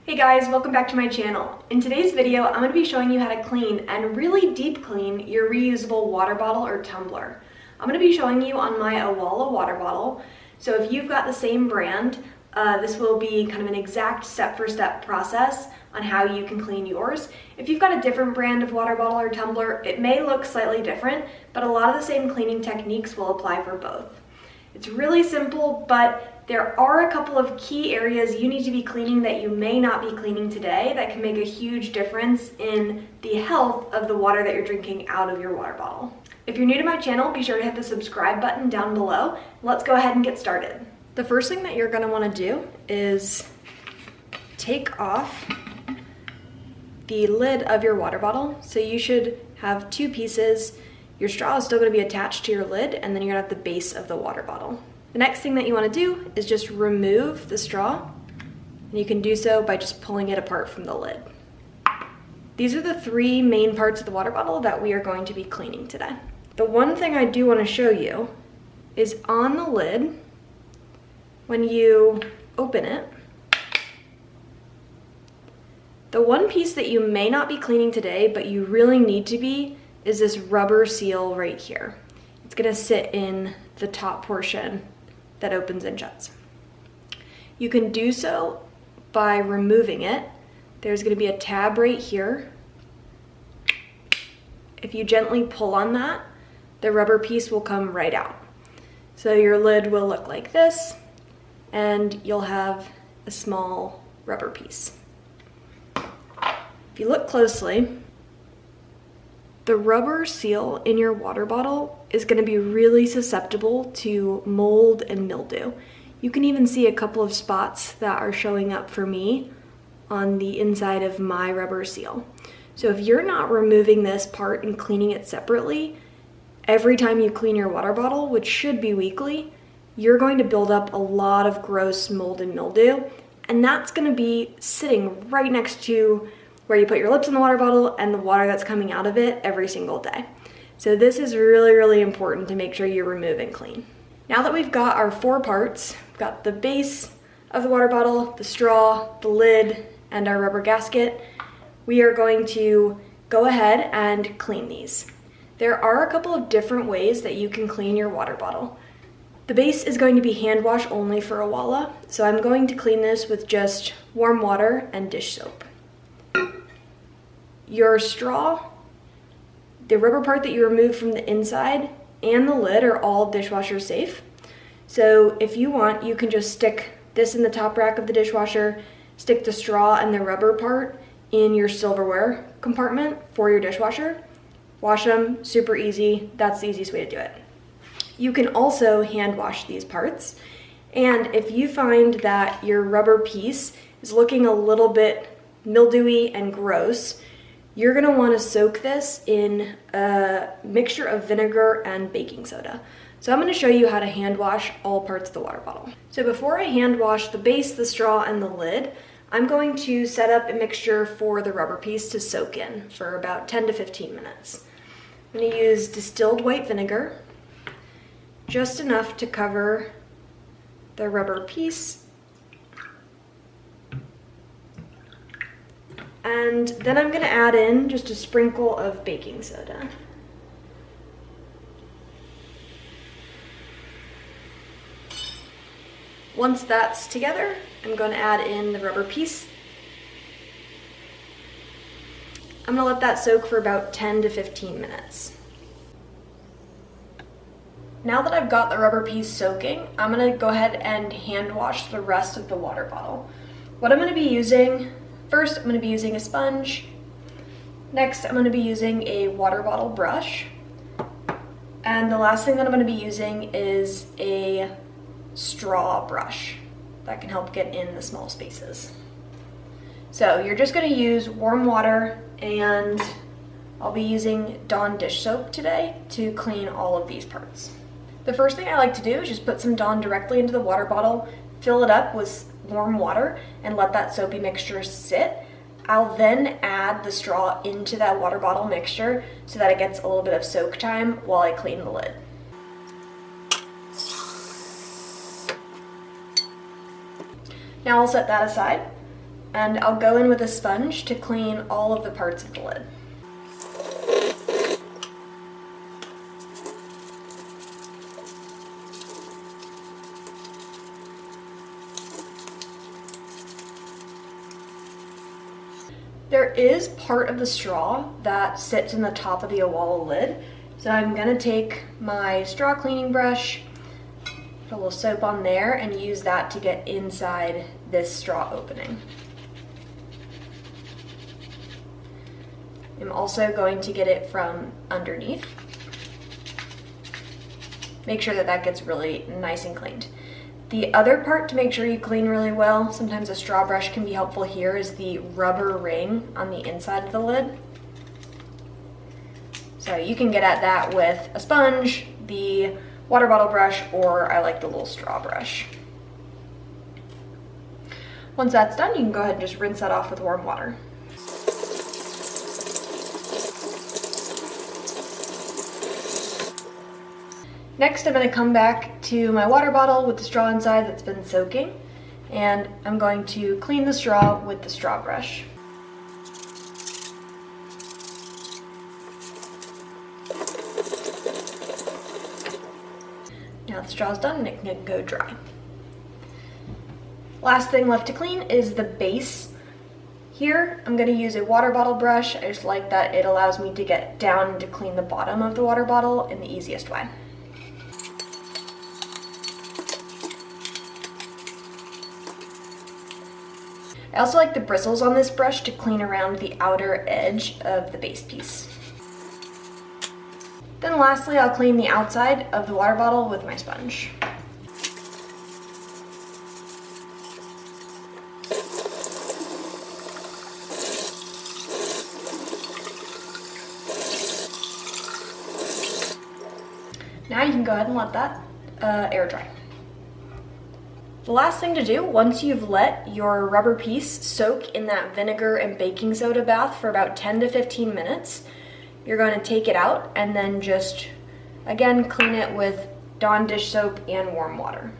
Hey guys, welcome back to my channel. In today's video, I'm going to be showing you how to clean and really deep clean your reusable water bottle or tumbler. I'm going to be showing you on my Owala water bottle. So if you've got the same brand, this will be kind of an exact step-for-step process on how you can clean yours. If you've got a different brand of water bottle or tumbler, it may look slightly different, but a lot of the same cleaning techniques will apply for both. It's really simple, but there are a couple of key areas you need to be cleaning that you may not be cleaning today that can make a huge difference in the health of the water that you're drinking out of your water bottle. If you're new to my channel, be sure to hit the subscribe button down below. Let's go ahead and get started. The first thing that you're going to want to do is take off the lid of your water bottle. So you should have two pieces. Your straw is still going to be attached to your lid, and then you're going to have the base of the water bottle. The next thing that you want to do is just remove the straw, and you can do so by just pulling it apart from the lid. These are the three main parts of the water bottle that we are going to be cleaning today. The one thing I do want to show you is on the lid, when you open it, the one piece that you may not be cleaning today, but you really need to be, is this rubber seal right here. It's going to sit in the top portion that opens and shuts. You can do so by removing it. There's going to be a tab right here. If you gently pull on that, the rubber piece will come right out. So your lid will look like this, and you'll have a small rubber piece. If you look closely, the rubber seal in your water bottle is going to be really susceptible to mold and mildew. You can even see a couple of spots that are showing up for me on the inside of my rubber seal. So if you're not removing this part and cleaning it separately, every time you clean your water bottle, which should be weekly, you're going to build up a lot of gross mold and mildew, and that's going to be sitting right next to where you put your lips in the water bottle and the water that's coming out of it every single day. So this is really, really important to make sure you remove and clean. Now that we've got our four parts, we've got the base of the water bottle, the straw, the lid, and our rubber gasket, we are going to go ahead and clean these. There are a couple of different ways that you can clean your water bottle. The base is going to be hand wash only for Owala, so I'm going to clean this with just warm water and dish soap. Your straw, the rubber part that you remove from the inside, and the lid are all dishwasher safe. So if you want, you can just stick this in the top rack of the dishwasher, stick the straw and the rubber part in your silverware compartment for your dishwasher. Wash them, super easy. That's the easiest way to do it. You can also hand wash these parts. And if you find that your rubber piece is looking a little bit mildewy and gross, you're going to want to soak this in a mixture of vinegar and baking soda. So I'm going to show you how to hand wash all parts of the water bottle. So before I hand wash the base, the straw, and the lid, I'm going to set up a mixture for the rubber piece to soak in for about 10 to 15 minutes. I'm going to use distilled white vinegar, just enough to cover the rubber piece. And then I'm going to add in just a sprinkle of baking soda. Once that's together, I'm going to add in the rubber piece. I'm going to let that soak for about 10 to 15 minutes. Now that I've got the rubber piece soaking, I'm going to go ahead and hand wash the rest of the water bottle. What I'm going to be using, first I'm going to be using a sponge. Next I'm going to be using a water bottle brush. And the last thing that I'm going to be using is a straw brush that can help get in the small spaces. So you're just going to use warm water, and I'll be using Dawn dish soap today to clean all of these parts. The first thing I like to do is just put some Dawn directly into the water bottle, fill it up with warm water, and let that soapy mixture sit. I'll then add the straw into that water bottle mixture so that it gets a little bit of soak time while I clean the lid. Now I'll set that aside. and I'll go in with a sponge to clean all of the parts of the lid. There is part of the straw that sits in the top of the Owala lid, so I'm gonna take my straw cleaning brush, put a little soap on there, and use that to get inside this straw opening. I'm also going to get it from underneath. Make sure that that gets really nice and cleaned. The other part to make sure you clean really well, sometimes a straw brush can be helpful here, is the rubber ring on the inside of the lid. So you can get at that with a sponge, the water bottle brush, or I like the little straw brush. Once that's done, you can go ahead and just rinse that off with warm water. Next, I'm going to come back to my water bottle with the straw inside that's been soaking, and I'm going to clean the straw with the straw brush. Now the straw's done and it can go dry. Last thing left to clean is the base. Here, I'm going to use a water bottle brush. I just like that it allows me to get down to clean the bottom of the water bottle in the easiest way. I also like the bristles on this brush to clean around the outer edge of the base piece. Then lastly, I'll clean the outside of the water bottle with my sponge. Now you can go ahead and let that air dry. The last thing to do, once you've let your rubber piece soak in that vinegar and baking soda bath for about 10 to 15 minutes, you're going to take it out and then just, again, clean it with Dawn dish soap and warm water.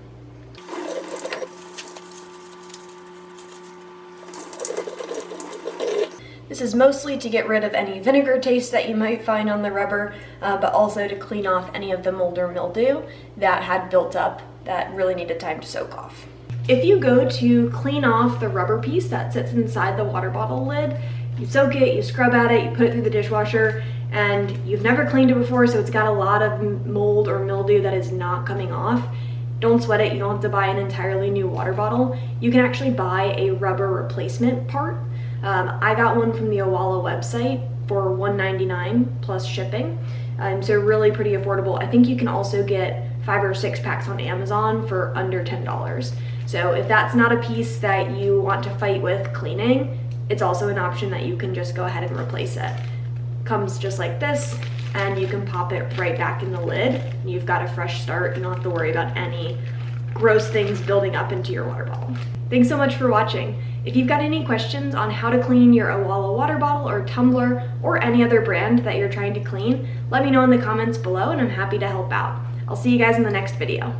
This is mostly to get rid of any vinegar taste that you might find on the rubber, but also to clean off any of the mold or mildew that had built up that really needed time to soak off. If you go to clean off the rubber piece that sits inside the water bottle lid, you soak it, you scrub at it, you put it through the dishwasher, and you've never cleaned it before, so it's got a lot of mold or mildew that is not coming off. Don't sweat it, you don't have to buy an entirely new water bottle. You can actually buy a rubber replacement part. I got one from the Owala website for $1.99 plus shipping, so really pretty affordable. I think you can also get 5 or 6 packs on Amazon for under $10. So if that's not a piece that you want to fight with cleaning, it's also an option that you can just go ahead and replace it. Comes just like this, and you can pop it right back in the lid. You've got a fresh start. You don't have to worry about any gross things building up into your water bottle. Thanks so much for watching. If you've got any questions on how to clean your Owala water bottle or tumbler or any other brand that you're trying to clean, let me know in the comments below and I'm happy to help out. I'll see you guys in the next video.